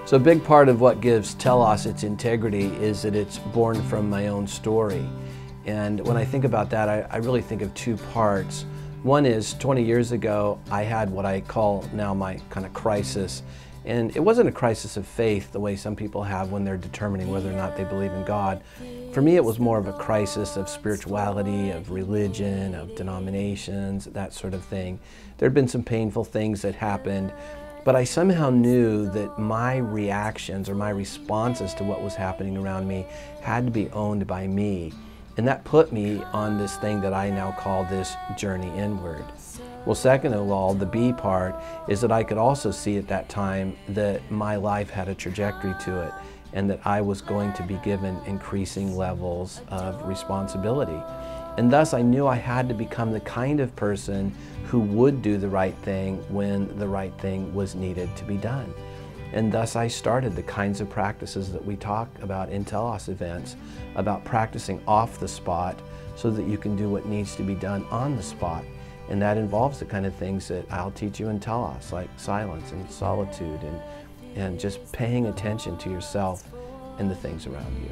So a big part of what gives Telos its integrity is that it's born from my own story. And when I think about that, I really think of two parts. One is 20 years ago, I had what I call now my kind of crisis. And it wasn't a crisis of faith the way some people have when they're determining whether or not they believe in God. For me, it was more of a crisis of spirituality, of religion, of denominations, that sort of thing. There had been some painful things that happened, but I somehow knew that my reactions or my responses to what was happening around me had to be owned by me. And that put me on this thing that I now call this journey inward. Well, second of all, the B part is that I could also see at that time that my life had a trajectory to it and that I was going to be given increasing levels of responsibility. And thus I knew I had to become the kind of person who would do the right thing when the right thing was needed to be done. And thus I started the kinds of practices that we talk about in Telos events, about practicing off the spot so that you can do what needs to be done on the spot. And that involves the kind of things that I'll teach you in Telos, like silence and solitude and just paying attention to yourself and the things around you.